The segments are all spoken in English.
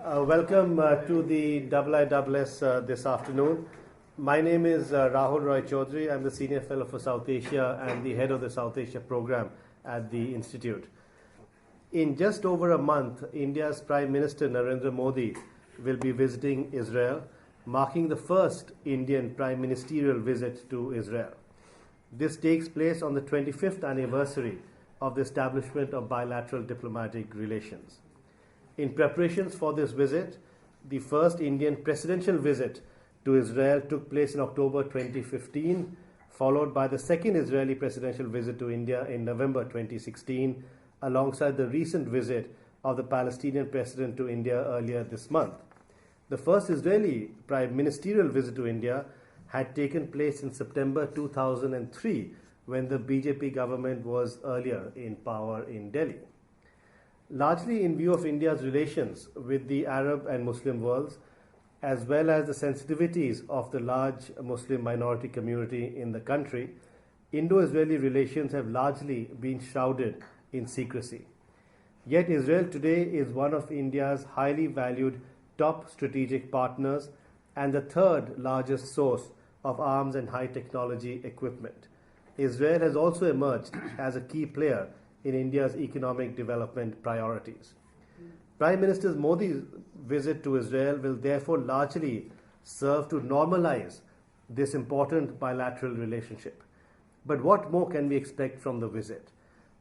Welcome to the IISS this afternoon. My name is Rahul Roy-Chaudhury. I'm the Senior Fellow for South Asia and the head of the South Asia program at the Institute. In just over a month, India's Prime Minister Narendra Modi will be visiting Israel, marking the first Indian Prime Ministerial visit to Israel. This takes place on the 25th anniversary of the establishment of bilateral diplomatic relations. In preparations for this visit, the first Indian presidential visit to Israel took place in October 2015, followed by the second Israeli presidential visit to India in November 2016, alongside the recent visit of the Palestinian president to India earlier this month. The first Israeli prime ministerial visit to India had taken place in September 2003, when the BJP government was earlier in power in Delhi. Largely in view of India's relations with the Arab and Muslim worlds, as well as the sensitivities of the large Muslim minority community in the country, Indo-Israeli relations have largely been shrouded in secrecy. Yet Israel today is one of India's highly valued top strategic partners and the third largest source of arms and high technology equipment. Israel has also emerged as a key player in India's economic development priorities. Prime Minister Modi's visit to Israel will therefore largely serve to normalize this important bilateral relationship. But what more can we expect from the visit?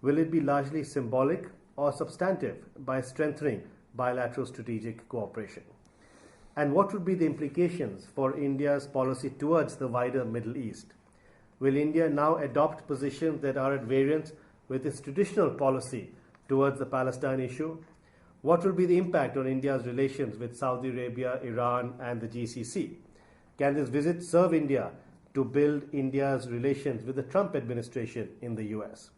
Will it be largely symbolic or substantive by strengthening bilateral strategic cooperation? And what would be the implications for India's policy towards the wider Middle East? Will India now adopt positions that are at variance with its traditional policy towards the Palestine issue? What will be the impact on India's relations with Saudi Arabia, Iran, and the GCC? Can this visit serve India to build India's relations with the Trump administration in the US?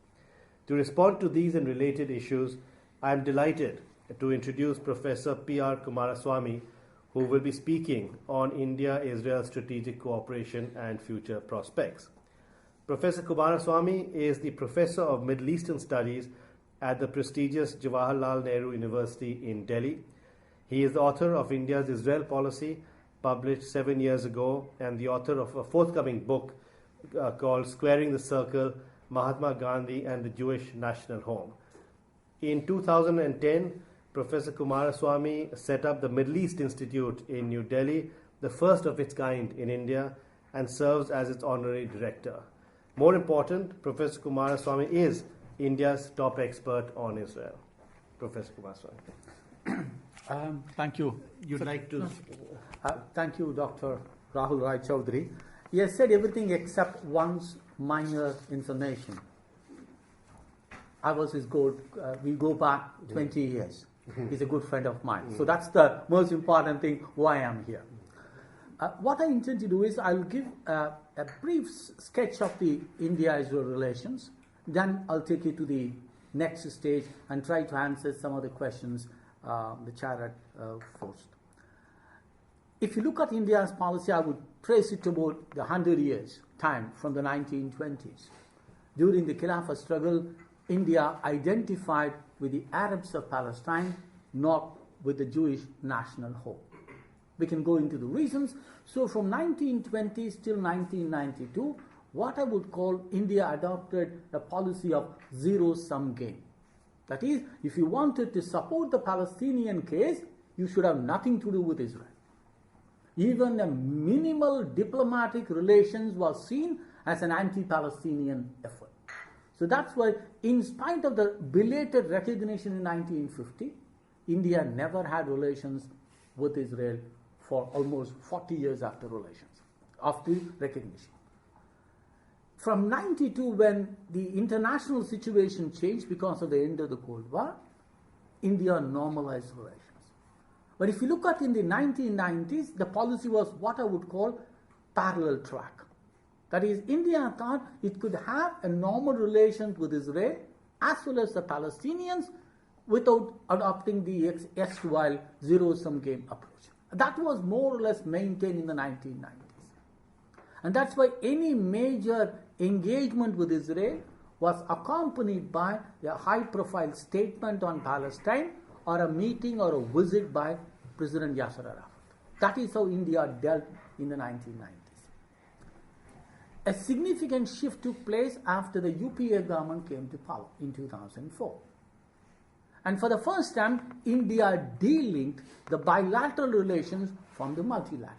To respond to these and related issues, I am delighted to introduce Professor P R Kumaraswamy, who will be speaking on India-Israel strategic cooperation and future prospects. Professor Kumaraswamy is the Professor of Middle Eastern Studies at the prestigious Jawaharlal Nehru University in Delhi. He is the author of India's Israel Policy, published 7 years ago, and the author of a forthcoming book called Squaring the Circle, Mahatma Gandhi and the Jewish National Home. In 2010, Professor Kumaraswamy set up the Middle East Institute in New Delhi, the first of its kind in India, and serves as its honorary director. More important, Professor Kumaraswamy is India's top expert on Israel. Professor Kumaraswamy. Thank you. You'd like to... Thank you, Dr. Rahul Roy-Chaudhury. He has said everything except one minor information. I was his good, we go back 20 years. He's a good friend of mine. So that's the most important thing why I'm here. What I intend to do is I'll give a brief sketch of the India-Israel relations. Then I'll take you to the next stage and try to answer some of the questions the chair had posed. If you look at India's policy, I would trace it to about the 100 years time from the 1920s. During the Khilafah struggle, India identified with the Arabs of Palestine, not with the Jewish national home. We can go into the reasons. So from 1920s till 1992, what I would call India adopted a policy of zero-sum game. That is, if you wanted to support the Palestinian case, you should have nothing to do with Israel. Even a minimal diplomatic relations was seen as an anti-Palestinian effort. So that's why, in spite of the belated recognition in 1950, India never had relations with Israel for almost 40 years after recognition. From 92, when the international situation changed because of the end of the Cold War, India normalized relations. But if you look at in the 1990s, the policy was what I would call parallel track. That is, India thought it could have a normal relations with Israel as well as the Palestinians without adopting the erstwhile zero-sum game approach. That was more or less maintained in the 1990s. And that's why any major engagement with Israel was accompanied by a high-profile statement on Palestine or a meeting or a visit by President Yasser Arafat. That is how India dealt in the 1990s. A significant shift took place after the UPA government came to power in 2004. And for the first time, India delinked the bilateral relations from the multilaterals.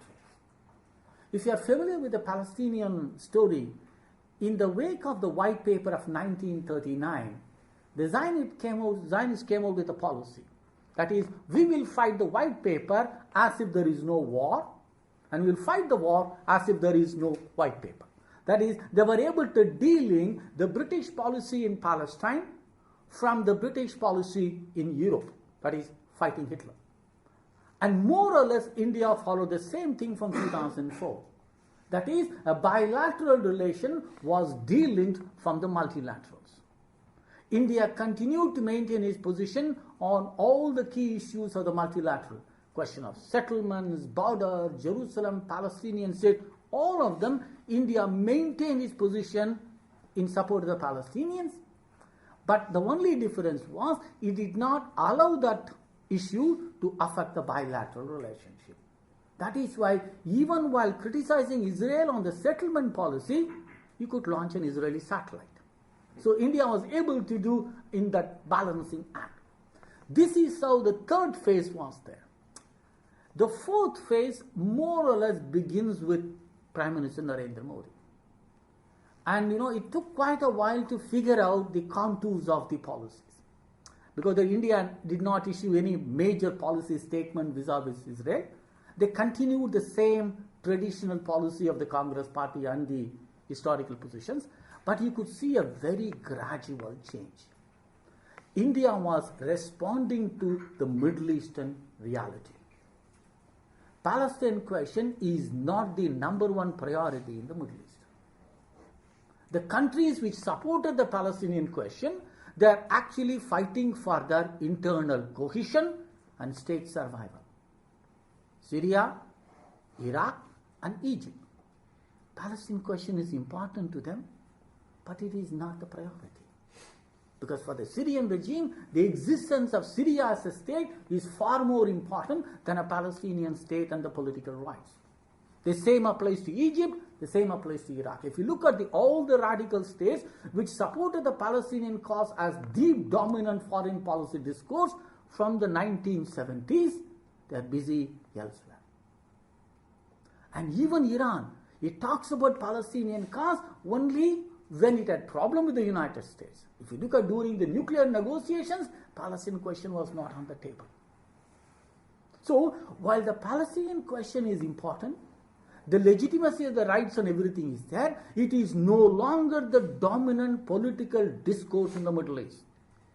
If you are familiar with the Palestinian story, in the wake of the White Paper of 1939, the Zionists came out with a policy. That is, we will fight the White Paper as if there is no war, and we will fight the war as if there is no White Paper. That is, they were able to de-link the British policy in Palestine from the British policy in Europe, that is, fighting Hitler. And more or less, India followed the same thing from 2004. That is, a bilateral relation was de-linked from the multilaterals. India continued to maintain its position on all the key issues of the multilateral. Question of settlements, border, Jerusalem, Palestinian state, all of them, India maintained its position in support of the Palestinians. But the only difference was it did not allow that issue to affect the bilateral relationship. That is why even while criticizing Israel on the settlement policy, you could launch an Israeli satellite. So India was able to do in that balancing act. This is how the third phase was there. The fourth phase more or less begins with Prime Minister Narendra Modi. And it took quite a while to figure out the contours of the policies. Because India did not issue any major policy statement vis-a-vis Israel. They continued the same traditional policy of the Congress party and the historical positions. But you could see a very gradual change. India was responding to the Middle Eastern reality. Palestine question is not the number one priority in the Middle East. The countries which supported the Palestinian question, they are actually fighting for their internal cohesion and state survival. Syria, Iraq, and Egypt. Palestinian question is important to them, but it is not the priority. Because for the Syrian regime, the existence of Syria as a state is far more important than a Palestinian state and the political rights. The same applies to Egypt, the same applies to Iraq. If you look at all the radical states which supported the Palestinian cause as the dominant foreign policy discourse from the 1970s, they are busy elsewhere. And even Iran, it talks about Palestinian cause only when it had problem with the United States. If you look at during the nuclear negotiations, Palestinian question was not on the table. So, while the Palestinian question is important, the legitimacy of the rights and everything is there, it is no longer the dominant political discourse in the Middle East.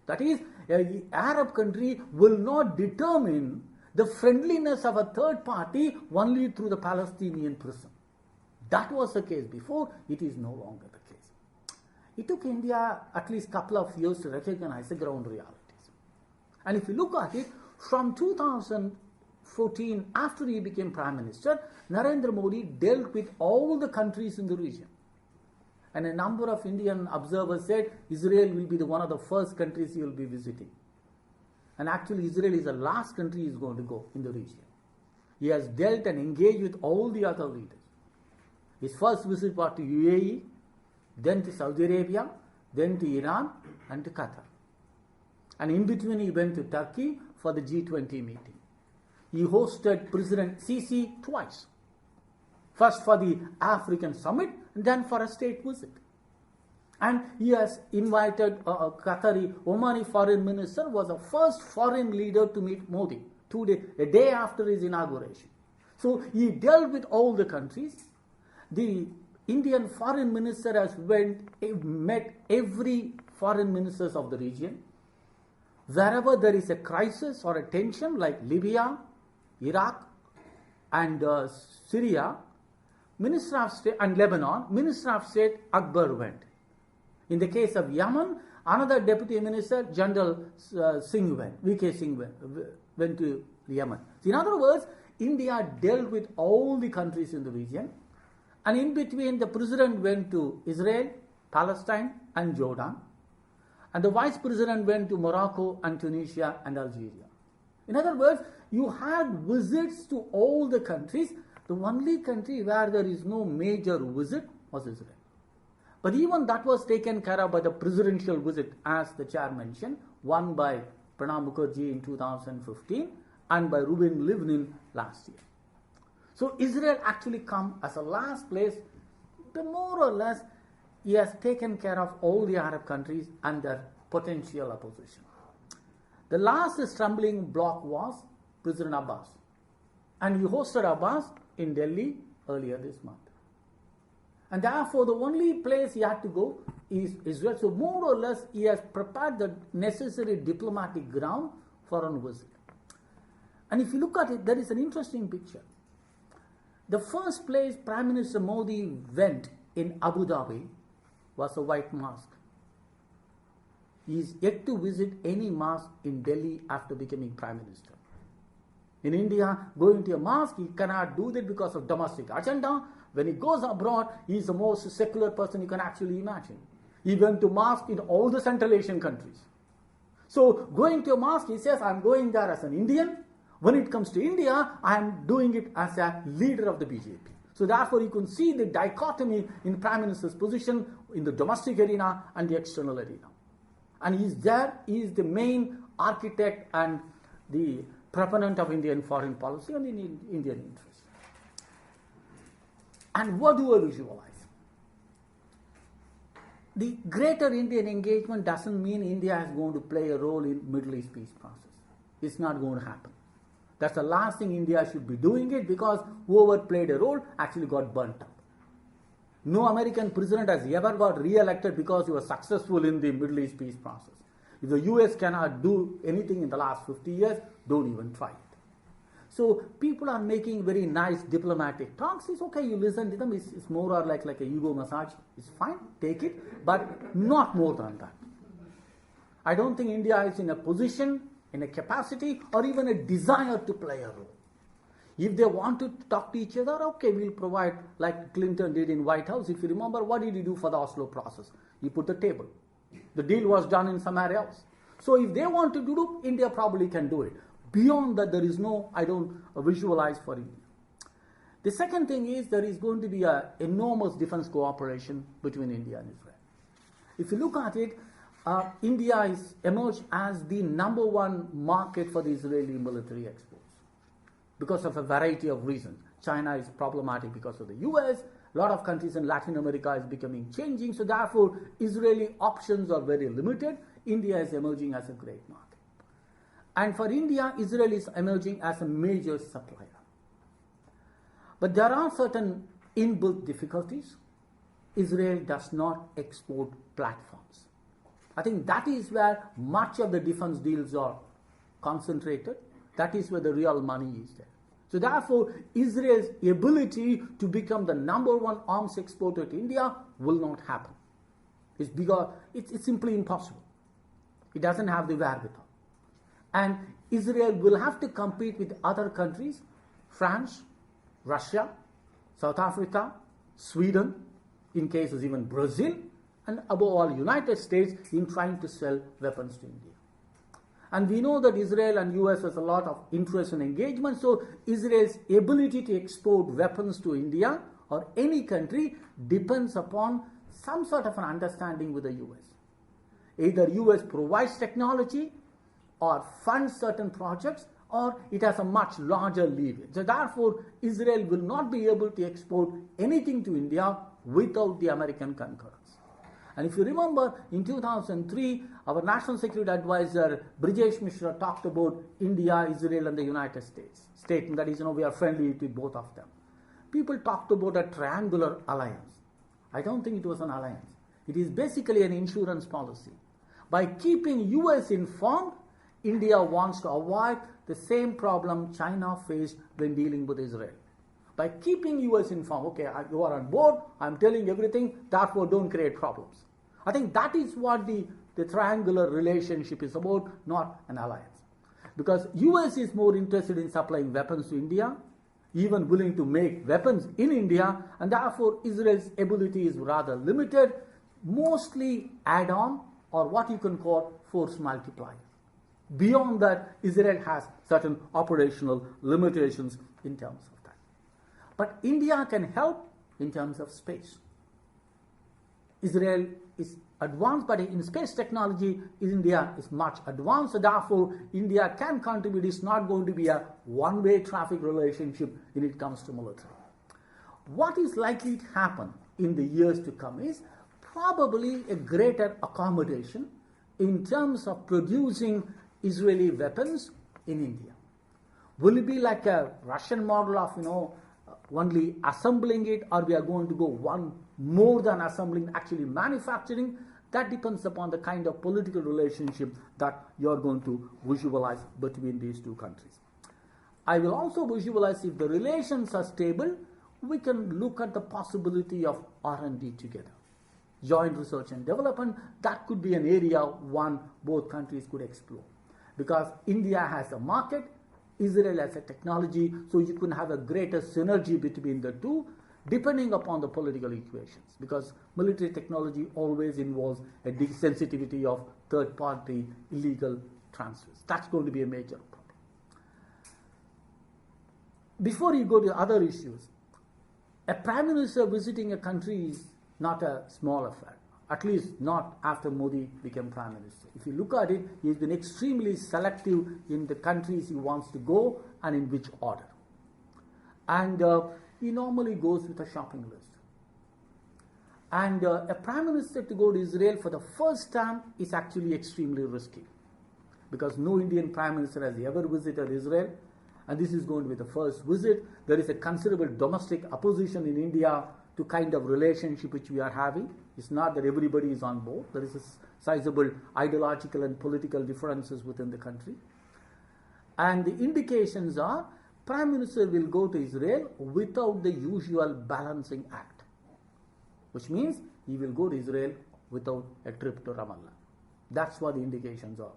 That is, an Arab country will not determine the friendliness of a third party only through the Palestinian prism. That was the case before, it is no longer the case. It took India at least a couple of years to recognize the ground realities. And if you look at it, from 2014, after he became Prime Minister, Narendra Modi dealt with all the countries in the region. And a number of Indian observers said Israel will be one of the first countries he will be visiting. And actually Israel is the last country he is going to go in the region. He has dealt and engaged with all the other leaders. His first visit was to UAE, then to Saudi Arabia, then to Iran, and to Qatar. And in between he went to Turkey for the G20 meeting. He hosted President Sisi twice. First for the African summit, and then for a state visit. And he has invited Qatari Omani foreign minister, was the first foreign leader to meet Modi, a day after his inauguration. So he dealt with all the countries. The Indian foreign minister has met every foreign ministers of the region. Wherever there is a crisis or a tension like Libya, Iraq, and Syria, Minister of State, and Lebanon, Minister of State Akbar went. In the case of Yemen, another Deputy Minister, General Singh went, VK Singh went to Yemen. So in other words, India dealt with all the countries in the region, and in between the President went to Israel, Palestine, and Jordan, and the Vice President went to Morocco and Tunisia and Algeria. In other words, you had visits to all the countries. The only country where there is no major visit was Israel. But even that was taken care of by the presidential visit, as the chair mentioned, one by Pranab Mukherjee in 2015 and by Reuven Rivlin last year. So Israel actually come as a last place. The more or less, he has taken care of all the Arab countries and their potential opposition. The last stumbling block was President Abbas. And he hosted Abbas in Delhi earlier this month. And therefore, the only place he had to go is Israel. So more or less, he has prepared the necessary diplomatic ground for a visit. And if you look at it, there is an interesting picture. The first place Prime Minister Modi went in Abu Dhabi was a white mosque. He is yet to visit any mosque in Delhi after becoming Prime Minister. In India, going to a mosque, he cannot do that because of domestic agenda. When he goes abroad, he is the most secular person you can actually imagine. He went to mosque in all the Central Asian countries. So going to a mosque, he says, I'm going there as an Indian. When it comes to India, I am doing it as a leader of the BJP. So therefore, you can see the dichotomy in Prime Minister's position in the domestic arena and the external arena. And he is there, he is the main architect and the proponent of Indian foreign policy and Indian interests. And what do I visualize? The greater Indian engagement doesn't mean India is going to play a role in Middle East peace process. It's not going to happen. That's the last thing India should be doing it, because whoever played a role actually got burnt up. No American president has ever got re-elected because he was successful in the Middle East peace process. If the US cannot do anything in the last 50 years, don't even try it. So people are making very nice diplomatic talks. It's okay, you listen to them. It's more or like a ego massage. It's fine, take it, but not more than that. I don't think India is in a position, in a capacity, or even a desire to play a role. If they want to talk to each other, okay, we'll provide, like Clinton did in White House. If you remember, what did he do for the Oslo process? He put the table. The deal was done in somewhere else. So if they want to do it, India probably can do it. Beyond that, there is no, I don't visualize for India. The second thing is there is going to be an enormous defense cooperation between India and Israel. If you look at it, India is emerged as the number one market for the Israeli military exports because of a variety of reasons. China is problematic because of the US. A lot of countries in Latin America is becoming changing. So therefore, Israeli options are very limited. India is emerging as a great market. And for India, Israel is emerging as a major supplier. But there are certain inbuilt difficulties. Israel does not export platforms. I think that is where much of the defense deals are concentrated. That is where the real money is there. So therefore, Israel's ability to become the number one arms exporter to India will not happen. It's simply impossible. It doesn't have the wherewithal. And Israel will have to compete with other countries, France, Russia, South Africa, Sweden, in cases even Brazil, and above all United States, in trying to sell weapons to India. And we know that Israel and US has a lot of interest and engagement, so Israel's ability to export weapons to India or any country depends upon some sort of an understanding with the US. Either US provides technology or funds certain projects, or it has a much larger leverage. So therefore, Israel will not be able to export anything to India without the American concurrence. And if you remember, in 2003, our National Security Advisor, Brijesh Mishra, talked about India, Israel, and the United States, stating that is, we are friendly to both of them. People talked about a triangular alliance. I don't think it was an alliance. It is basically an insurance policy. By keeping US informed, India wants to avoid the same problem China faced when dealing with Israel. By keeping US informed, okay, you are on board, I'm telling everything, therefore don't create problems. I think that is what the triangular relationship is about, not an alliance. Because US is more interested in supplying weapons to India, even willing to make weapons in India, and therefore Israel's ability is rather limited, mostly add-on or what you can call force multiplier. Beyond that, Israel has certain operational limitations in terms of that. But India can help in terms of space. Israel is advanced, but in space technology, India is much advanced. So therefore, India can contribute. It's not going to be a one-way traffic relationship when it comes to military. What is likely to happen in the years to come is probably a greater accommodation in terms of producing Israeli weapons in India. Will it be like a Russian model of, only assembling it, or we are going to go one more than assembling, actually manufacturing? That depends upon the kind of political relationship that you are going to visualize between these two countries. I will also visualize, if the relations are stable, we can look at the possibility of R&D together. Joint research and development, that could be an area both countries could explore. Because India has a market, Israel has a technology, so you can have a greater synergy between the two, depending upon the political equations. Because military technology always involves a sensitivity of third-party illegal transfers. That's going to be a major problem. Before you go to other issues, a prime minister visiting a country is not a small affair, at least not after Modi became prime minister. If you look at it, he's been extremely selective in the countries he wants to go and in which order. And he normally goes with a shopping list. And a prime minister to go to Israel for the first time is actually extremely risky, because no Indian prime minister has ever visited Israel, and this is going to be the first visit. There is a considerable domestic opposition in India to kind of relationship which we are having. It's not that everybody is on board. There is a sizable ideological and political differences within the country. And the indications are Prime Minister will go to Israel without the usual balancing act, which means he will go to Israel without a trip to Ramallah. That's what the indications are.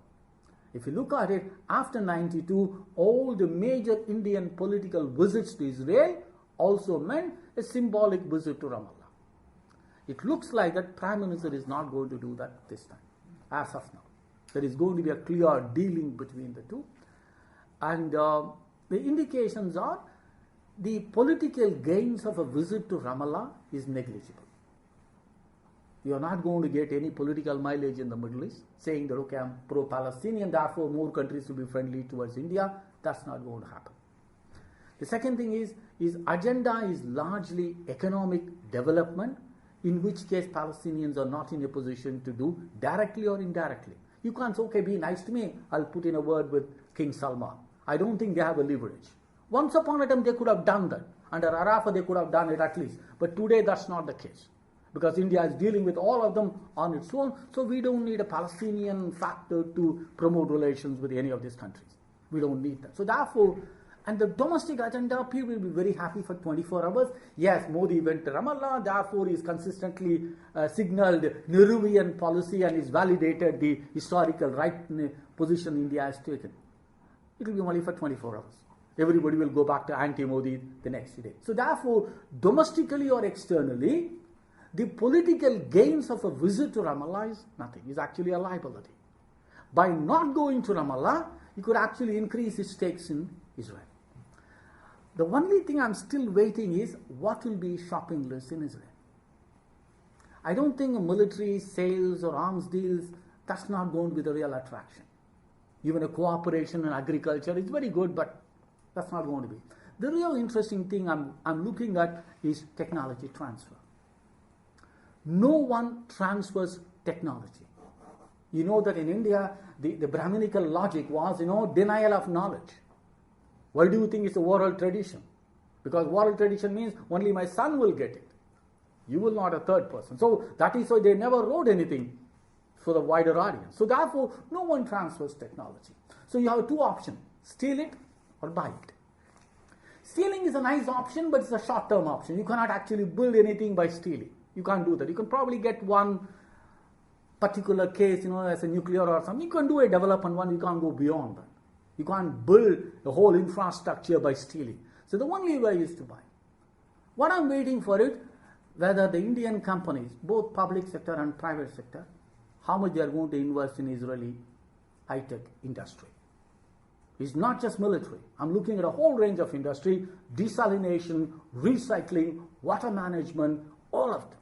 If you look at it, after 92, all the major Indian political visits to Israel also meant a symbolic visit to Ramallah. It looks like that Prime Minister is not going to do that this time, as of now. There is going to be a clear dealing between the two. And the indications are the political gains of a visit to Ramallah is negligible. You are not going to get any political mileage in the Middle East, saying that, okay, I'm pro-Palestinian, therefore more countries will be friendly towards India. That's not going to happen. The second thing is his agenda is largely economic development, in which case Palestinians are not in a position to do directly or indirectly. You can't say, okay, be nice to me, I'll put in a word with King Salman. I don't think they have a leverage. Once upon a time they could have done that. Under Arafat they could have done it at least. But today that's not the case, because India is dealing with all of them on its own, so we don't need a Palestinian factor to promote relations with any of these countries. We don't need that. So therefore, and the domestic agenda, people will be very happy for 24 hours. Yes, Modi went to Ramallah, therefore he's consistently signaled Nehruvian policy and he's validated the historical right position India has taken. It will be only for 24 hours. Everybody will go back to anti-Modi the next day. So therefore, domestically or externally, the political gains of a visit to Ramallah is nothing. It's actually a liability. By not going to Ramallah, he could actually increase his stakes in Israel. The only thing I'm still waiting is what will be shopping list in Israel. I don't think military sales or arms deals, that's not going to be the real attraction. Even a cooperation in agriculture is very good, but that's not going to be. The real interesting thing I'm looking at is technology transfer. No one transfers technology. You know that in India, the Brahminical logic was, denial of knowledge. Why do you think it's a oral tradition? Because oral tradition means only my son will get it. You will not, a third person. So that is why they never wrote anything for the wider audience. So therefore, no one transfers technology. So you have two options, steal it or buy it. Stealing is a nice option, but it's a short-term option. You cannot actually build anything by stealing. You can't do that. You can probably get one particular case, as a nuclear or something. You can do a development one, you can't go beyond that. You can't build the whole infrastructure by stealing. So the only way is to buy. What I'm waiting for it, whether the Indian companies, both public sector and private sector, how much they are going to invest in Israeli high-tech industry. It's not just military. I'm looking at a whole range of industry, desalination, recycling, water management, all of them.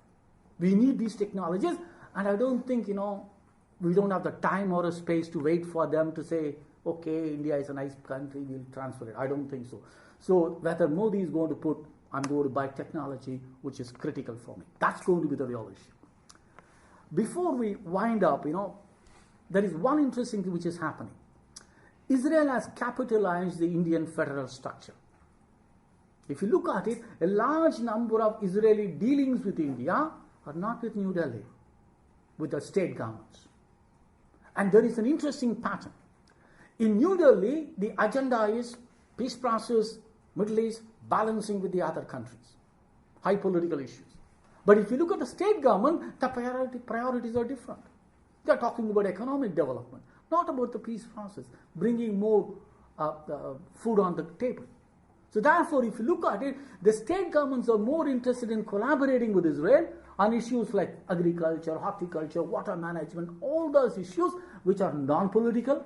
We need these technologies, and I don't think, we don't have the time or a space to wait for them to say, okay, India is a nice country, we'll transfer it. I don't think so. So whether Modi is going to put, I'm going to buy technology, which is critical for me. That's going to be the real issue. Before we wind up, there is one interesting thing which is happening. Israel has capitalized the Indian federal structure. If you look at it, a large number of Israeli dealings with India are not with New Delhi, with the state governments. And there is an interesting pattern. In New Delhi, the agenda is peace process, Middle East, balancing with the other countries, high political issues. But if you look at the state government, the priorities are different. They are talking about economic development, not about the peace process, bringing more food on the table. So therefore, if you look at it, the state governments are more interested in collaborating with Israel on issues like agriculture, horticulture, water management, all those issues which are non-political,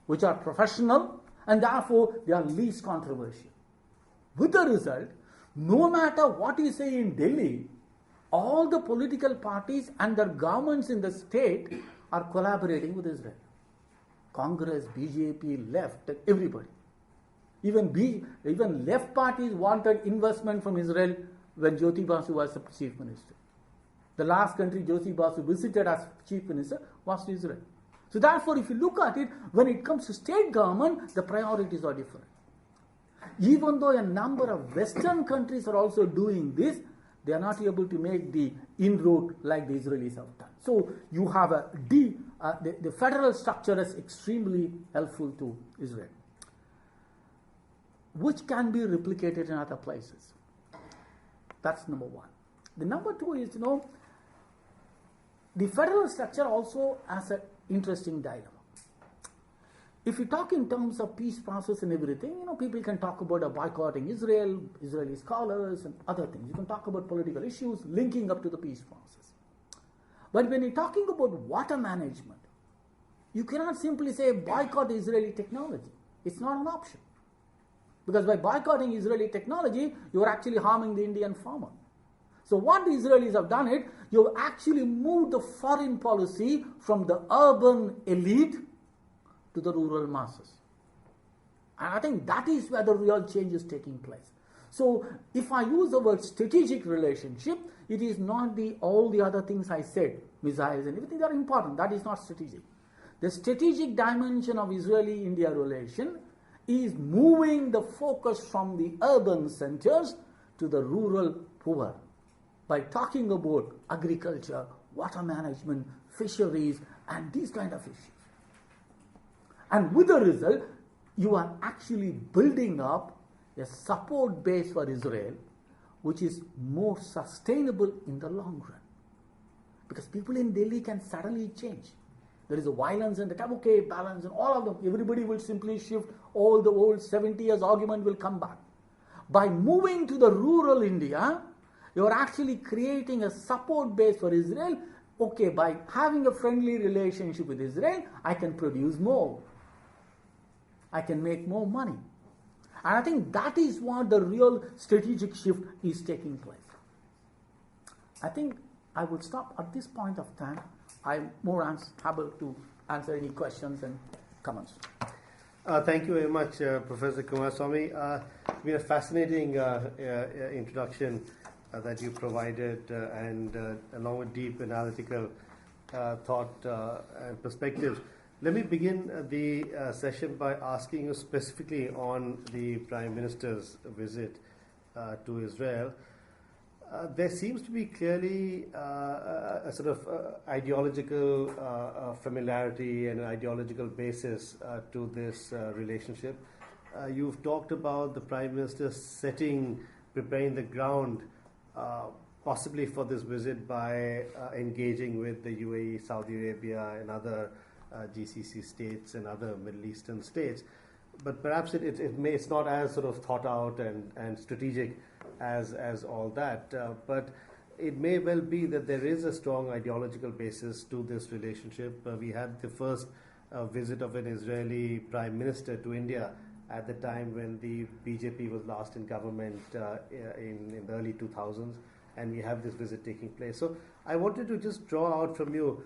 which are professional, and therefore they are least controversial. With the result, no matter what you say in Delhi, all the political parties and their governments in the state are collaborating with Israel. Congress, BJP, left, everybody. Even left parties wanted investment from Israel when Jyoti Basu was the chief minister. The last country Jyoti Basu visited as chief minister was Israel. So therefore, if you look at it, when it comes to state government, the priorities are different. Even though a number of Western countries are also doing this, they are not able to make the inroad like the Israelis have done. So you have the federal structure is extremely helpful to Israel, which can be replicated in other places. That's number one. The number two is, the federal structure also has an interesting dilemma. If you talk in terms of peace process and everything, people can talk about boycotting Israel, Israeli scholars and other things. You can talk about political issues linking up to the peace process. But when you're talking about water management, you cannot simply say boycott Israeli technology. It's not an option. Because by boycotting Israeli technology, you're actually harming the Indian farmer. So what the Israelis have done it, you've actually moved the foreign policy from the urban elite to the rural masses. And I think that is where the real change is taking place. So if I use the word strategic relationship, it is not all the other things I said, missiles and everything, they are important. That is not strategic. The strategic dimension of Israeli-India relation is moving the focus from the urban centers to the rural poor by talking about agriculture, water management, fisheries, and these kind of issues. And with the result, you are actually building up a support base for Israel, which is more sustainable in the long run. Because people in Delhi can suddenly change. There is a violence and the balance and all of them. Everybody will simply shift. All the old 70 years argument will come back. By moving to the rural India, you are actually creating a support base for Israel. By having a friendly relationship with Israel, I can produce more. I can make more money. And I think that is what the real strategic shift is taking place. I think I will stop at this point of time. I'm more able to answer any questions and comments. Thank you very much, Professor Kumaraswamy. It's been a fascinating introduction that you provided, and along with deep analytical thought and perspectives. Let me begin the session by asking you specifically on the Prime Minister's visit to Israel. There seems to be clearly a sort of ideological familiarity and an ideological basis to this relationship. You've talked about the Prime Minister preparing the ground possibly for this visit by engaging with the UAE, Saudi Arabia and other GCC states and other Middle Eastern states. But perhaps it's not as sort of thought out and strategic as all that, but it may well be that there is a strong ideological basis to this relationship. We had the first a visit of an Israeli Prime Minister to India at the time when the BJP was last in government in the early 2000s, and we have this visit taking place. So I wanted to just draw out from you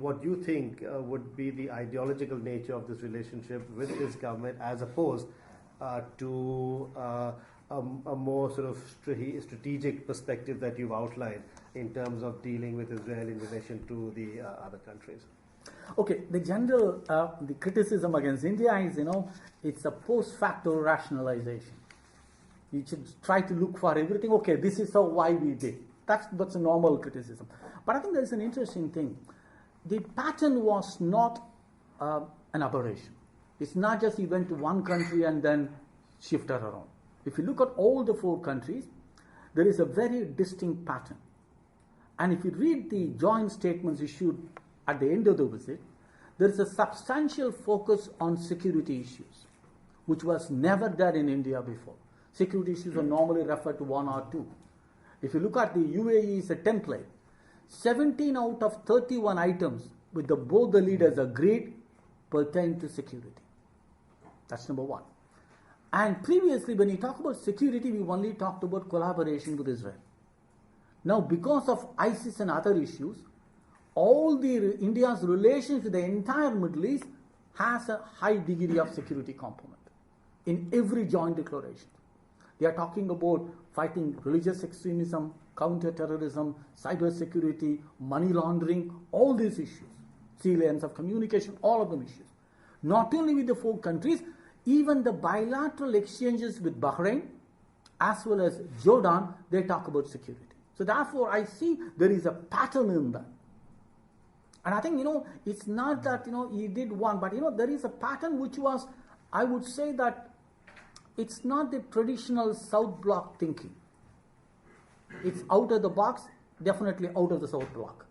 what you think would be the ideological nature of this relationship with this government, as opposed to a more sort of strategic perspective that you've outlined in terms of dealing with Israel in relation to the other countries. Okay, the general the criticism against India is, it's a post facto rationalization. You should try to look for everything. Okay, this is why we did. That's a normal criticism. But I think there is an interesting thing. The pattern was not an aberration. It's not just he went to one country and then shifted around. If you look at all the 4 countries, there is a very distinct pattern. And if you read the joint statements issued at the end of the visit, there is a substantial focus on security issues, which was never there in India before. Security issues are normally referred to 1 or 2. If you look at the UAE as a template, 17 out of 31 items with both the leaders agreed pertain to security. That's number 1. And previously, when you talk about security, we only talked about collaboration with Israel. Now, because of ISIS and other issues, all India's relations with the entire Middle East has a high degree of security component in every joint declaration. They are talking about fighting religious extremism, counter-terrorism, cyber security, money laundering, all these issues, sea lanes of communication, all of them issues. Not only with the 4 countries, even the bilateral exchanges with Bahrain as well as Jordan, they talk about security. So therefore, I see there is a pattern in that. And I think, it's not that, he did one, but, there is a pattern which was, I would say that it's not the traditional South Bloc thinking. It's out of the box, definitely out of the South Bloc.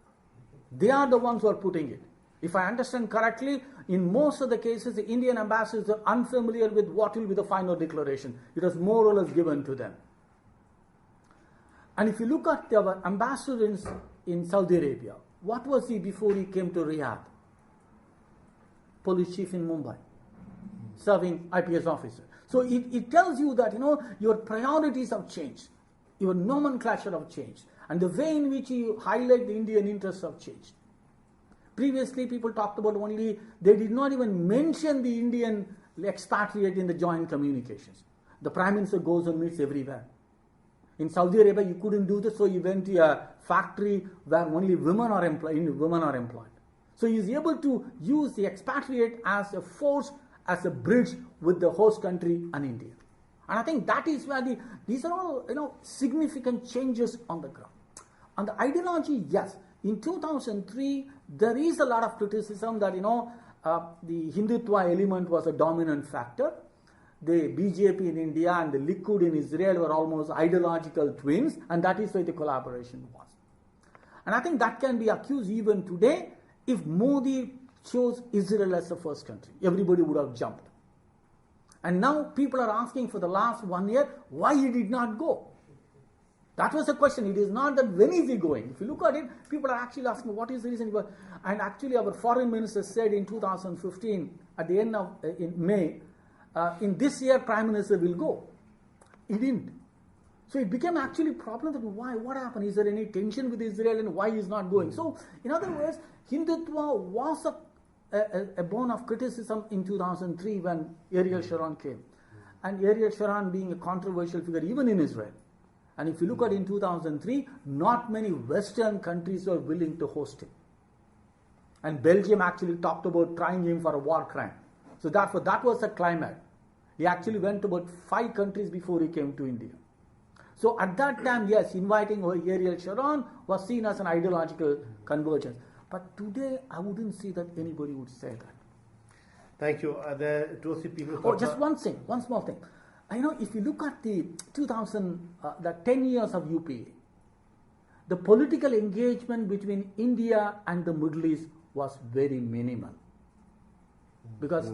They are the ones who are putting it. If I understand correctly, in most of the cases, the Indian ambassadors are unfamiliar with what will be the final declaration. It was more or less given to them. And if you look at our ambassador in Saudi Arabia, what was he before he came to Riyadh? Police chief in Mumbai, serving IPS officer. So it tells you that, your priorities have changed. Your nomenclature have changed. And the way in which you highlight the Indian interests have changed. Previously, people talked about they did not even mention the Indian expatriate in the joint communications. The Prime Minister goes and meets everywhere. In Saudi Arabia, you couldn't do this, so you went to a factory where only women are employed. So he is able to use the expatriate as a force, as a bridge with the host country and India. And I think that is where these are all, significant changes on the ground. On the ideology, yes. In 2003, there is a lot of criticism that, the Hindutva element was a dominant factor. The BJP in India and the Likud in Israel were almost ideological twins, and that is why the collaboration was. And I think that can be accused even today. If Modi chose Israel as the first country, everybody would have jumped. And now people are asking for the last 1 year why he did not go. That was the question. It is not that when is he going. If you look at it, people are actually asking what is the reason. And actually our foreign minister said in 2015, at the end of in May, in this year Prime Minister will go. He didn't. So it became actually a problem that why, what happened? Is there any tension with Israel and why he is not going? So in other words, Hindutva was a bone of criticism in 2003 when Ariel Sharon came. And Ariel Sharon being a controversial figure even in Israel. And if you look at in 2003, not many Western countries were willing to host him. And Belgium actually talked about trying him for a war crime. So therefore, that was the climate. He actually went to about 5 countries before he came to India. So at that time, yes, inviting Ariel Sharon was seen as an ideological convergence. But today, I wouldn't see that anybody would say that. Thank you. There are 2 or 3 people. Oh, just one small thing. If you look at the 10 years of UPA, the political engagement between India and the Middle East was very minimal. Because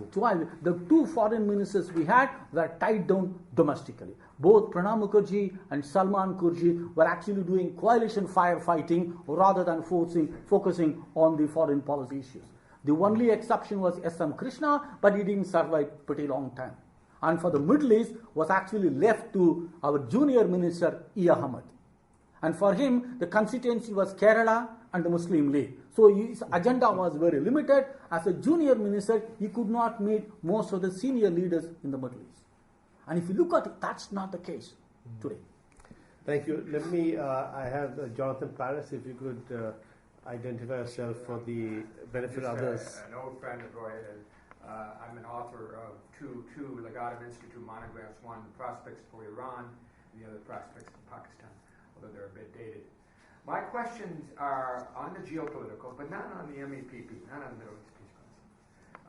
the two foreign ministers we had were tied down domestically. Both Pranab Mukherjee and Salman Khurji were actually doing coalition firefighting rather than focusing on the foreign policy issues. The only exception was S.M. Krishna, but he didn't survive pretty long time. And for the Middle East was actually left to our junior minister, E. Ahmed. And for him, the constituency was Kerala and the Muslim League. So his agenda was very limited. As a junior minister, he could not meet most of the senior leaders in the Middle East. And if you look at it, that's not the case today. Thank you. Let me, I have Jonathan Paris, if you could identify yourself for the benefit of others. An old friend of Roy. I'm an author of two Legatum Institute monographs, one Prospects for Iran, and the other Prospects for Pakistan, although they're a bit dated. My questions are on the geopolitical, but not on the MEPP, not on the Middle East Peace Process.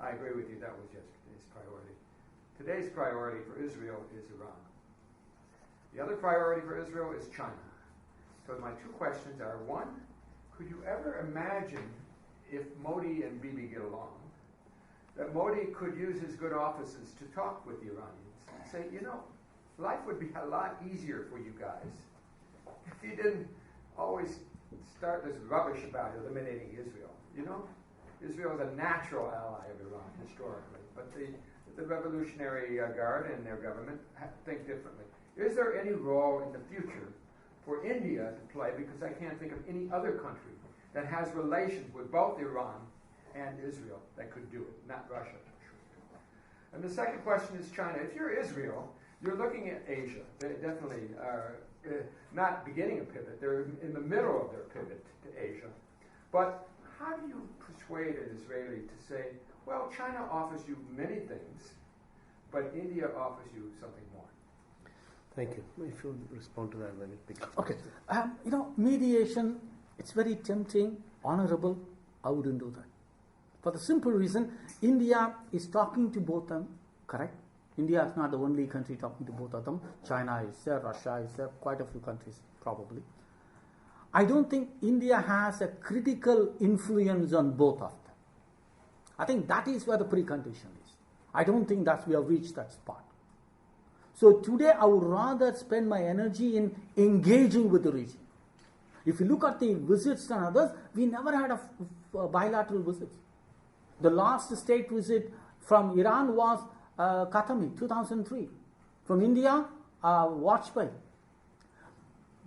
I agree with you, that was yesterday's priority. Today's priority for Israel is Iran. The other priority for Israel is China. So my two questions are, one, could you ever imagine if Modi and Bibi get along, that Modi could use his good offices to talk with the Iranians and say, you know, life would be a lot easier for you guys if you didn't always start this rubbish about eliminating Israel. You know, Israel is a natural ally of Iran historically, but the Revolutionary Guard and their government think differently. Is there any role in the future for India to play, because I can't think of any other country that has relations with both Iran and Israel that could do it, not Russia. And the second question is China. If you're Israel, you're looking at Asia. They definitely are not beginning a pivot. They're in the middle of their pivot to Asia. But how do you persuade an Israeli to say, well, China offers you many things, but India offers you something more? Thank you. If you respond to that, then it becomes... Okay. Mediation, it's very tempting, honorable. I wouldn't do that. For the simple reason, India is talking to both them, correct? India is not the only country talking to both of them. China is there, Russia is there, quite a few countries probably. I don't think India has a critical influence on both of them. I think that is where the precondition is. I don't think that we have reached that spot. So today I would rather spend my energy in engaging with the region. If you look at the visits and others, we never had a bilateral visits. The last state visit from Iran was Khatami, 2003. From India, Vajpayee.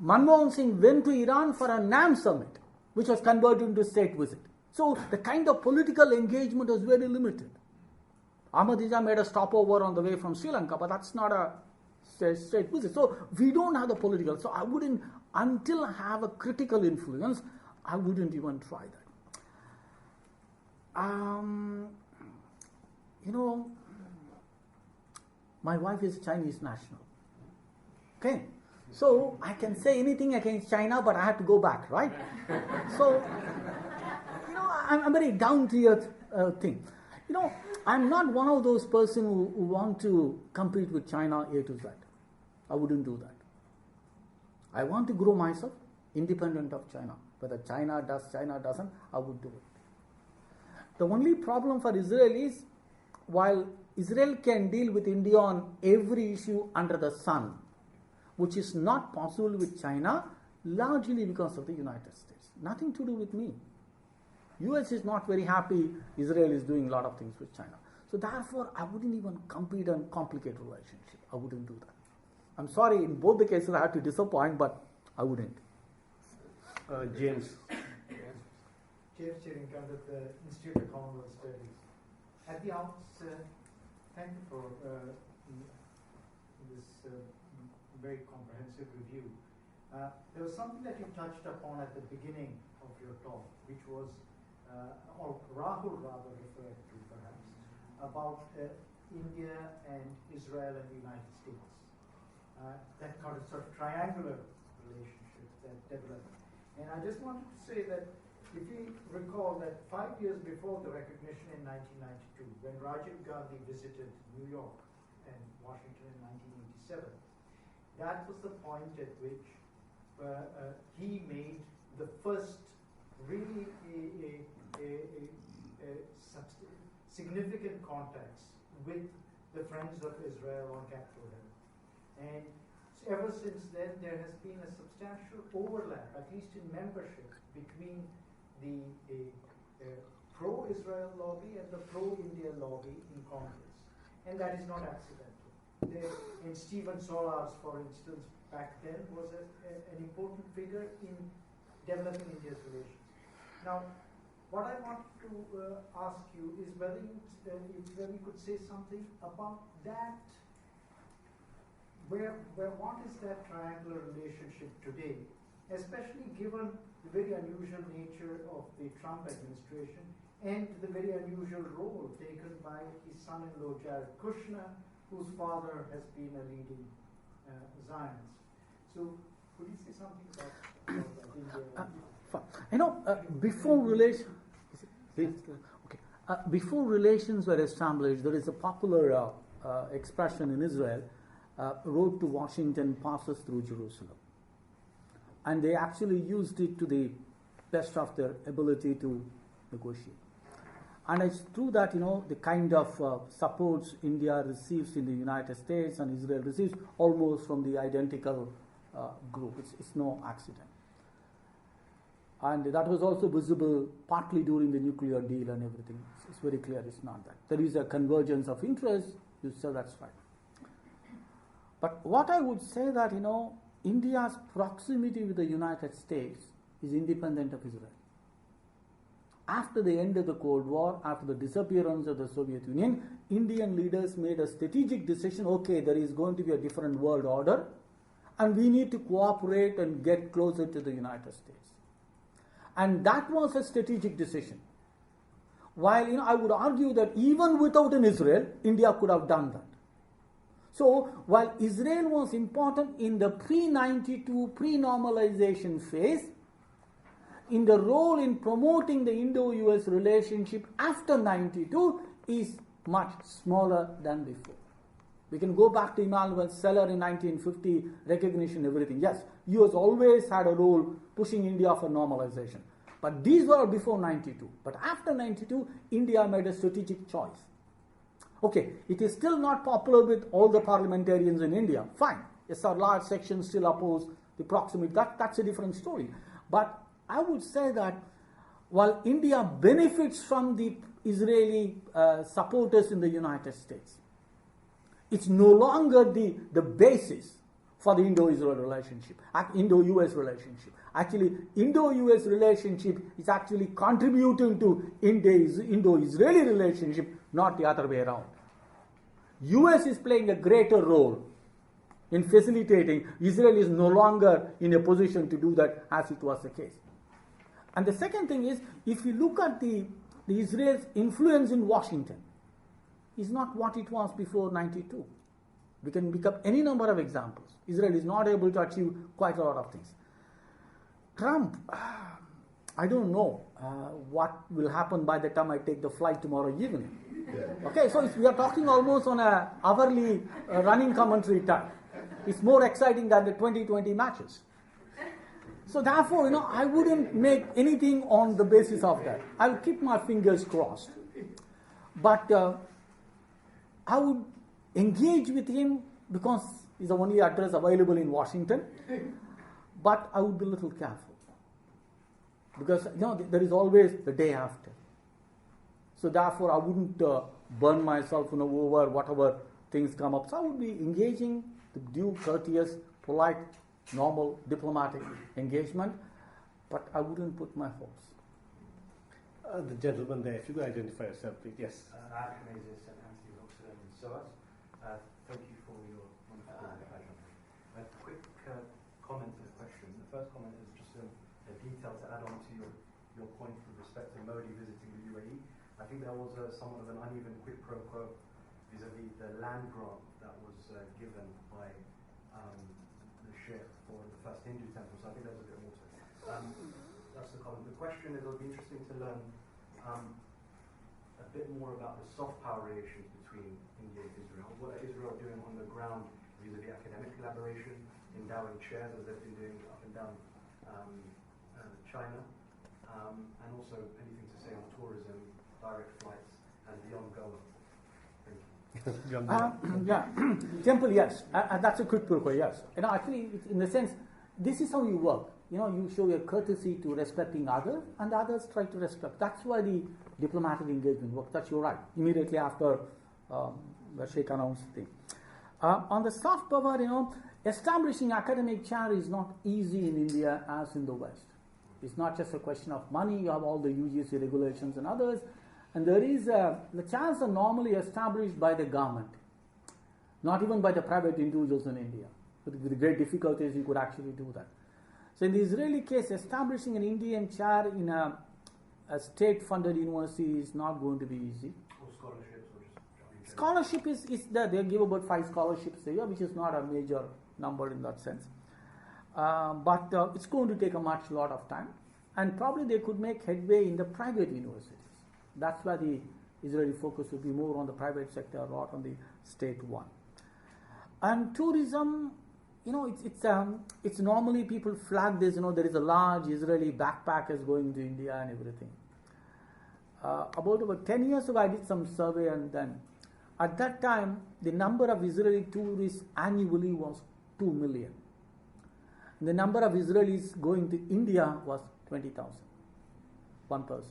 Manmohan Singh went to Iran for a NAM summit, which was converted into a state visit. So the kind of political engagement was very limited. Ahmadinejad made a stopover on the way from Sri Lanka, but that's not a state visit. So we don't have the political. So I wouldn't, until I have a critical influence, I wouldn't even try that. My wife is Chinese national. Okay? So I can say anything against China, but I have to go back, right? So, I'm very down to earth thing. I'm not one of those persons who want to compete with China A to Z. I wouldn't do that. I want to grow myself independent of China. Whether China does, China doesn't, I would do it. The only problem for Israel is, while Israel can deal with India on every issue under the sun, which is not possible with China, largely because of the United States. Nothing to do with me. US is not very happy Israel is doing a lot of things with China. So therefore, I wouldn't even compete and complicate relationship. I wouldn't do that. I'm sorry, in both the cases I had to disappoint, but I wouldn't. James. James Chirinkan at the Institute of Commonwealth Studies. At the outset, thank you for this very comprehensive review. There was something that you touched upon at the beginning of your talk, which was, or Rahul rather referred to perhaps, about India and Israel and the United States. That kind of sort of triangular relationship that developed. And I just wanted to say that if you recall that 5 years before the recognition in 1992, when Rajiv Gandhi visited New York and Washington in 1987, that was the point at which he made the first really significant contacts with the Friends of Israel on Capitol Hill. And ever since then, there has been a substantial overlap, at least in membership, between the pro-Israel lobby and the pro-India lobby in Congress. And that is not accidental. And Stephen Solarz, for instance, back then was an important figure in developing India's relations. Now, what I want to ask you is whether we could say something about that. Where what is that triangular relationship today, especially given the very unusual nature of the Trump administration and the very unusual role taken by his son-in-law Jared Kushner, whose father has been a leading Zionist. So, could you say something about before relations were established, there is a popular expression in Israel. Road to Washington passes through Jerusalem. And they actually used it to the best of their ability to negotiate. And it's true that, the kind of supports India receives in the United States and Israel receives almost from the identical group. It's no accident. And that was also visible partly during the nuclear deal and everything. It's very clear it's not that. There is a convergence of interest, you say that's right. But what I would say that, India's proximity with the United States is independent of Israel. After the end of the Cold War, after the disappearance of the Soviet Union, Indian leaders made a strategic decision, okay, there is going to be a different world order, and we need to cooperate and get closer to the United States. And that was a strategic decision. While, I would argue that even without an Israel, India could have done that. So, while Israel was important in the pre-92, pre-normalization phase, in the role in promoting the Indo-US relationship after 92 is much smaller than before. We can go back to Emanuel Seller in 1950, recognition, everything. Yes, US always had a role pushing India for normalization. But these were before 92. But after 92, India made a strategic choice. Okay, it is still not popular with all the parliamentarians in India. Fine. Yes, a large section still oppose the proximity. That's a different story. But I would say that while India benefits from the Israeli supporters in the United States, it's no longer the basis for the Indo-Israel relationship, Indo-US relationship. Actually, Indo-US relationship is actually contributing to Indo-Israeli relationship, not the other way around. US is playing a greater role in facilitating. Israel is no longer in a position to do that as it was the case. And the second thing is, if you look at the Israel's influence in Washington, is not what it was before 92. We can pick up any number of examples. Israel is not able to achieve quite a lot of things. Trump, I don't know what will happen by the time I take the flight tomorrow evening. Okay, so we are talking almost on a hourly running commentary time. It's more exciting than the 2020 matches. So therefore, I wouldn't make anything on the basis of that. I would keep my fingers crossed. But I would engage with him because he's the only address available in Washington. But I would be a little careful. Because, there is always the day after. So therefore, I wouldn't burn myself over whatever things come up. So I would be engaging the due, courteous, polite, normal, diplomatic engagement. But I wouldn't put my hopes. The gentleman there, if you could identify yourself, please. Yes. Thank you for your wonderful presentation. A quick comment and a question. The first comment is just a detail to add on to your point with respect to Modi visiting the UAE. I think there was somewhat of an uneven quid pro quo vis-a-vis the land grant that was given by the Sheikh for the first Hindu temple. So I think there was a bit more to it. That's the comment. The question is, it'll be interesting to learn a bit more about the soft power relations between India and Israel. What are Israel doing on the ground vis-a-vis academic collaboration, endowing chairs as they've been doing up and down China, and also anything to say on tourism, direct flights, and beyond Goa? Thank you. Yeah, temple, yes. That's a quick query, yes. Actually, in the sense, this is how you work. You show your courtesy to respecting others, and others try to respect. That's why the diplomatic engagement works. That's your right. Immediately after the Sheikh announced the thing. On the soft power, establishing academic chair is not easy in India as in the West. It's not just a question of money. You have all the UGC regulations and others. And there is the chairs are normally established by the government, not even by the private individuals in India. With the great difficulties, you could actually do that. So in the Israeli case, establishing an Indian chair in a state-funded university is not going to be easy. Or scholarships, or just Scholarship is there. They give about 5 scholarships a year, which is not a major number in that sense. But it's going to take a much lot of time, and probably they could make headway in the private universities. That's why the Israeli focus will be more on the private sector, not on the state one. And tourism, it's normally people flag this. There is a large Israeli backpackers going to India and everything. About 10 years ago, I did some survey, and then at that time, the number of Israeli tourists annually was 2 million. The number of Israelis going to India was 20,000, 1%.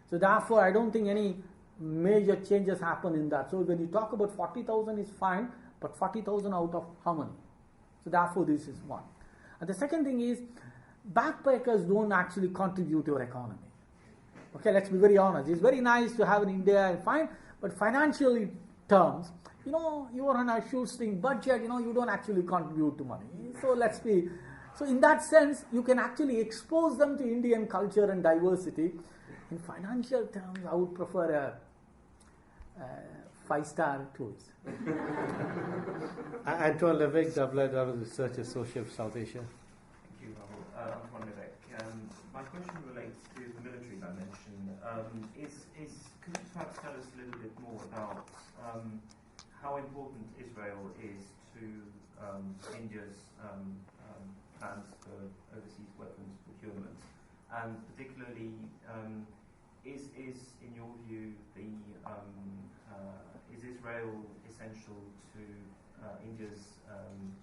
So therefore, I don't think any major changes happen in that. So when you talk about 40,000 is fine, but 40,000 out of how many? So therefore, this is one. And the second thing is, backpackers don't actually contribute to your economy. Okay, let's be very honest. It's very nice to have in India, fine, but financially terms, you are on a shoestring budget, you don't actually contribute to money. So in that sense, you can actually expose them to Indian culture and diversity. In financial terms, I would prefer a 5-star tourist. Antoine Levesque, double Research Associate of South Asia. Thank you, Rahul. Antoine Levesque. My question relates to the military dimension. Could you perhaps tell us a little bit more about how important Israel is to India's plans for overseas weapons procurement, and particularly is in your view is Israel essential to India's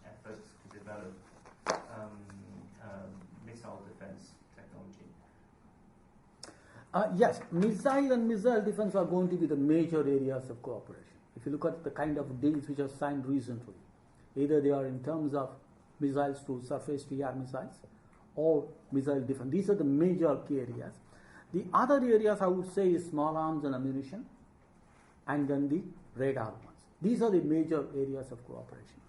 efforts to develop missile defense technology? Yes, missile defense are going to be the major areas of cooperation. If you look at the kind of deals which are signed recently, either they are in terms of missiles to surface-to-air missiles or missile defense. These are the major key areas. The other areas I would say is small arms and ammunition, and then the radar ones. These are the major areas of cooperation.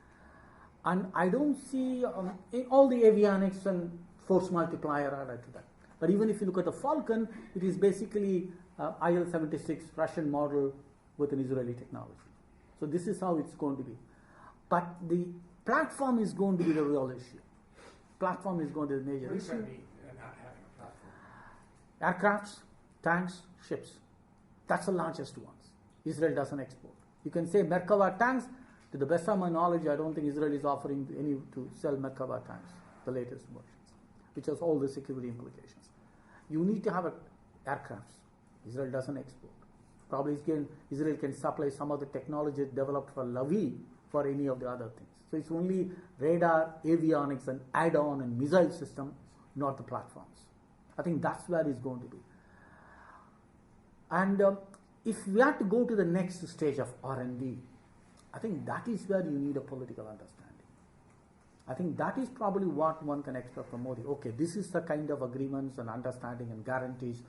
And I don't see in all the avionics and force multiplier added to that. But even if you look at the Falcon, it is basically IL-76 Russian model with an Israeli technology. So this is how it's going to be. But the platform is going to be the real issue. Platform is going to be the major issue. What does that mean, not having a platform? Aircrafts, tanks, ships. That's the largest ones. Israel doesn't export. You can say Merkava tanks. To the best of my knowledge, I don't think Israel is offering any to sell Merkava tanks, the latest versions, which has all the security implications. You need to have aircrafts. Israel doesn't export. Probably Israel can supply some of the technology developed for Lavi for any of the other things. So it's only radar, avionics, and add-on and missile system, not the platforms. I think that's where it's going to be. And if we have to go to the next stage of R&D, I think that is where you need a political understanding. I think that is probably what one can expect from Modi. Okay, this is the kind of agreements and understanding and guarantees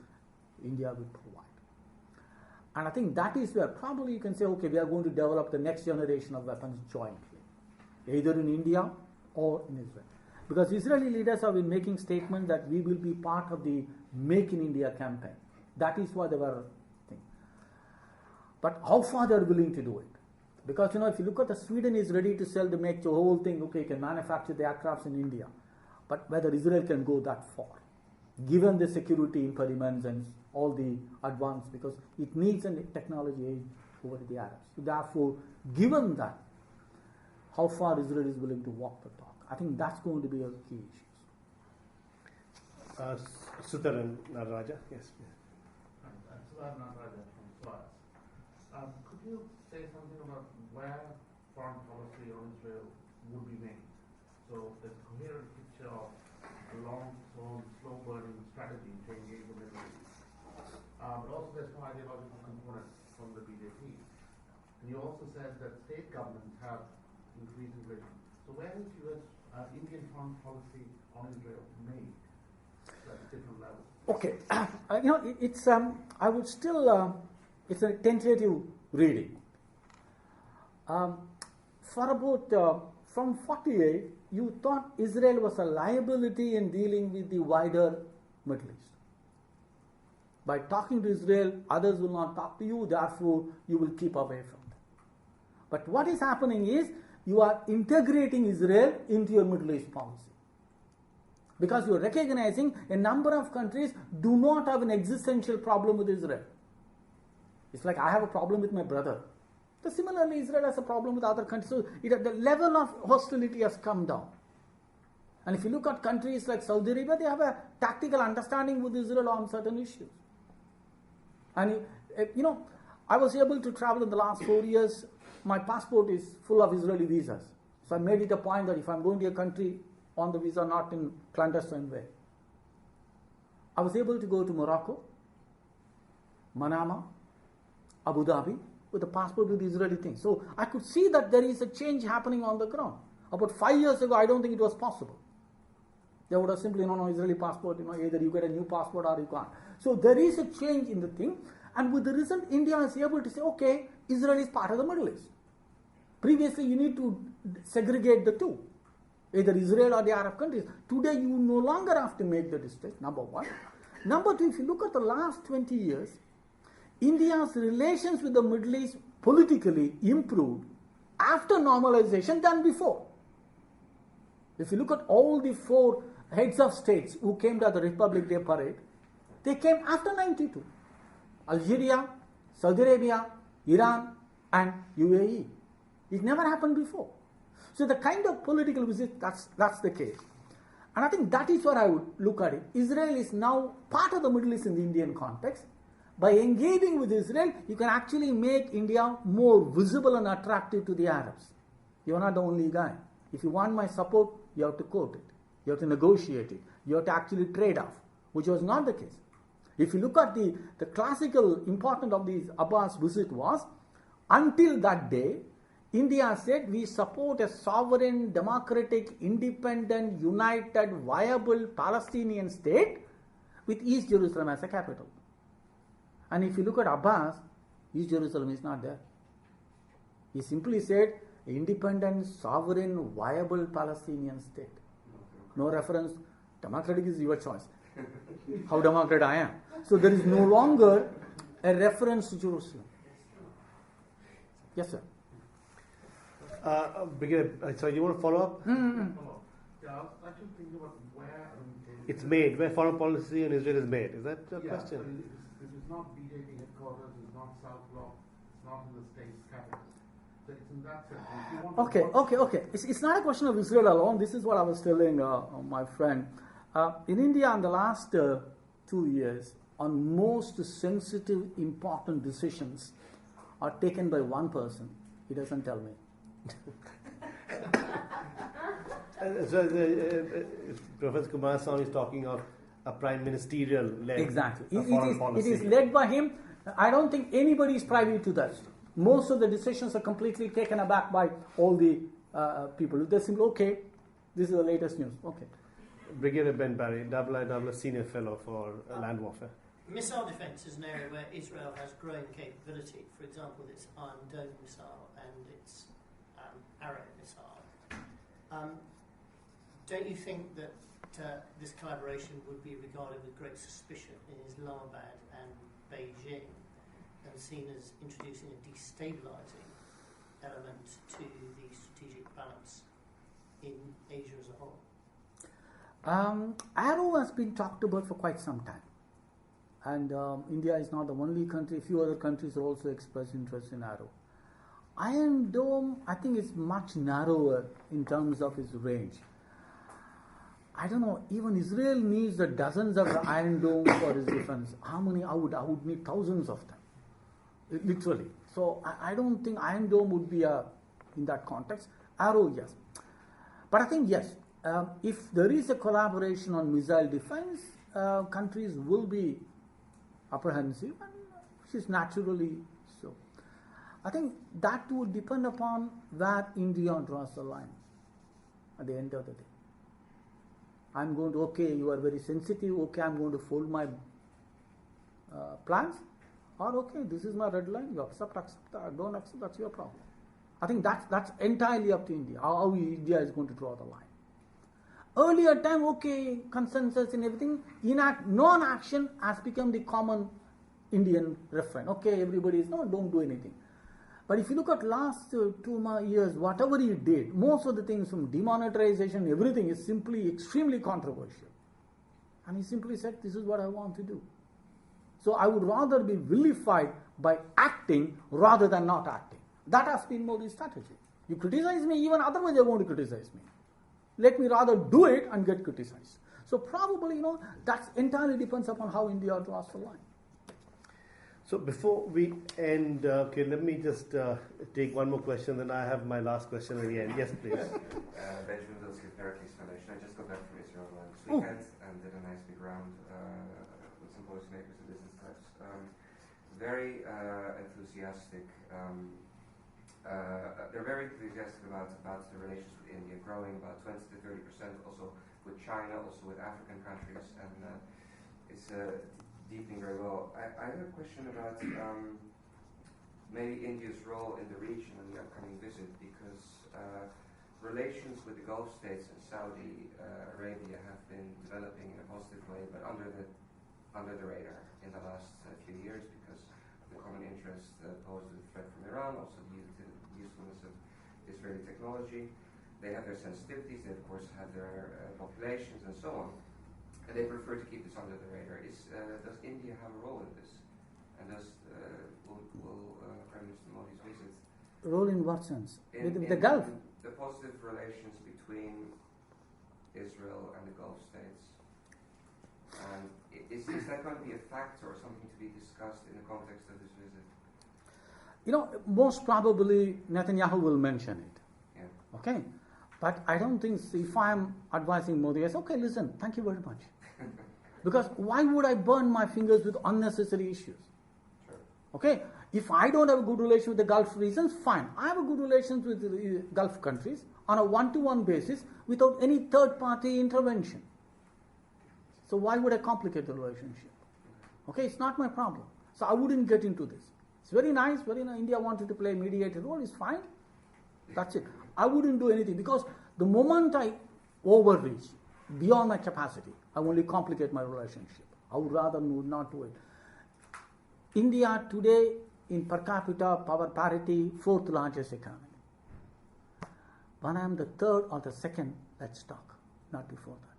India will provide. And I think that is where probably you can say, okay, we are going to develop the next generation of weapons jointly, either in India or in Israel. Because Israeli leaders have been making statements that we will be part of the Make in India campaign. That is why they were thinking. But how far they are willing to do it? Because, if you look at Sweden is ready to sell the make the whole thing, okay, you can manufacture the aircrafts in India. But whether Israel can go that far, given the security impediments and all the advance, because it needs a technology age over the Arabs. So therefore, given that, how far Israel is willing to walk the talk, I think that's going to be a key issue. Sudhar and Nataraja, yes. Sudhar Nataraja from CWAS. you say something about where foreign policy on Israel would be made? So there's a coherent picture of a long-term, slow-burning strategy to engage the Middle East. But also there's no ideological component from the BJP. And you also said that state governments have increased inflation. So where is Indian foreign policy on Israel made at different levels? Okay, it's I would still it's a tentative reading. For about from 48, you thought Israel was a liability in dealing with the wider Middle East. By talking to Israel, others will not talk to you, therefore you will keep away from them. But what is happening is you are integrating Israel into your Middle East policy. Because you are recognizing a number of countries do not have an existential problem with Israel. It's like I have a problem with my brother. So similarly, Israel has a problem with other countries. So the level of hostility has come down. And if you look at countries like Saudi Arabia, they have a tactical understanding with Israel on certain issues. And I was able to travel in the last 4 years. My passport is full of Israeli visas. So I made it a point that if I'm going to a country on the visa, not in clandestine way. I was able to go to Morocco, Manama, Abu Dhabi with a passport with the Israeli thing. So I could see that there is a change happening on the ground. About 5 years ago, I don't think it was possible. They would have simply, no, Israeli passport, either you get a new passport or you can't. So there is a change in the thing. And with the result, India is able to say, okay, Israel is part of the Middle East. Previously, you need to segregate the two, either Israel or the Arab countries. Today, you no longer have to make the distinction, number one. Number two, if you look at the last 20 years, India's relations with the Middle East politically improved after normalization than before. If you look at all the 4 heads of states who came to the Republic Day parade, they came after 92. Algeria, Saudi Arabia, Iran and UAE. It never happened before. So the kind of political visit, that's the case. And I think that is what I would look at it. Israel is now part of the Middle East in the Indian context. By engaging with Israel, you can actually make India more visible and attractive to the Arabs. You are not the only guy. If you want my support, you have to quote it. You have to negotiate it. You have to actually trade off, which was not the case. If you look at the classical importance of the Abbas visit was, until that day, India said we support a sovereign, democratic, independent, united, viable Palestinian state with East Jerusalem as a capital. And if you look at Abbas, East Jerusalem is not there. He simply said, independent, sovereign, viable Palestinian state. No reference, democratic is your choice. How democratic I am. So there is no longer a reference to Jerusalem. Yes, sir. So you want to follow up? Yeah, I was actually thinking about where It's made, where foreign policy in Israel is made. Is that the question? It is not BJP headquarters, it's not South Block, it's not in the state's capital. So it's in that sense. If you want Okay. It's not a question of Israel alone. This is what I was telling my friend. In India, in the last 2 years, on most sensitive, important decisions are taken by one person. He doesn't tell me. Professor Kumaraswamy is talking of a Prime Ministerial led Exactly. foreign policy. It is led by him. I don't think anybody is privy to that. Most of the decisions are completely taken aback by all the people. They simply, okay, this is the latest news. Okay. Brigadier Ben Barry, IISS Senior Fellow for Land Warfare. Missile defence is an area where Israel has growing capability. For example, its Iron Dome missile and its Arrow missile. Don't you think that this collaboration would be regarded with great suspicion in Islamabad and Beijing and seen as introducing a destabilising element to the strategic balance in Asia as a whole? Arrow has been talked about for quite some time. And India is not the only country. A few other countries have also expressed interest in Arrow. Iron Dome, I think, is much narrower in terms of its range. I don't know, even Israel needs the dozens of Iron Domes for its defense. How many? I would need thousands of them, literally. So I don't think Iron Dome would be in that context. Arrow, yes. But I think, yes, if there is a collaboration on missile defense, countries will be apprehensive, and which is naturally so. I think that would depend upon where India draws the line at the end of the day. I'm going to, okay, you are very sensitive, okay, I'm going to fold my plans, or okay, this is my red line, you accept, don't accept, that's your problem. I think that's entirely up to India, how India is going to draw the line. Earlier time, okay, consensus and everything, non-action has become the common Indian refrain. Okay, everybody is, no, don't do anything. But if you look at last 2 years, whatever he did, most of the things from demonetization, everything is simply extremely controversial. And he simply said, this is what I want to do. So I would rather be vilified by acting rather than not acting. That has been Modi's strategy. You criticize me, even otherwise you're going to criticize me. Let me rather do it and get criticized. So probably, that entirely depends upon how India draws the line. So before we end, okay, let me just take one more question, then I have my last question at the end. Yes, please. Benjamin Wilson, Pericles Foundation. I just got back from Israel this weekend and did a nice big round with some policymakers and business types. Very enthusiastic. They're very enthusiastic about the relations with India, growing about 20 to 30%, also with China, also with African countries, and it's deepening very well. I have a question about maybe India's role in the region and the upcoming visit, because relations with the Gulf states and Saudi Arabia have been developing in a positive way, but under the radar in the last few years, because of the common interest posed with the threat from Iran, also the usefulness of Israeli technology. They have their sensitivities, they of course have their populations and so on, and they prefer to keep this under the radar. Does India have a role in this? And will Prime Minister Modi's visit... Role in what sense? With the Gulf? The positive relations between Israel and the Gulf states. And is that going to be a factor or something to be discussed in the context of this visit? Most probably Netanyahu will mention it. Yeah. Okay? But I don't think, if I am advising Modi, I say, okay, listen, thank you very much. Because why would I burn my fingers with unnecessary issues? Sure. Okay? If I don't have a good relation with the Gulf regions, fine. I have a good relations with the Gulf countries on a one-to-one basis without any third-party intervention. So why would I complicate the relationship? Okay, it's not my problem. So I wouldn't get into this. It's very nice, India wanted to play a mediator role, it's fine. That's it. I wouldn't do anything, because the moment I overreach beyond my capacity, I only complicate my relationship. I would rather not do it. India today, in per capita power parity, 4th largest economy. When I am the 3rd or the 2nd, let's talk, not before that.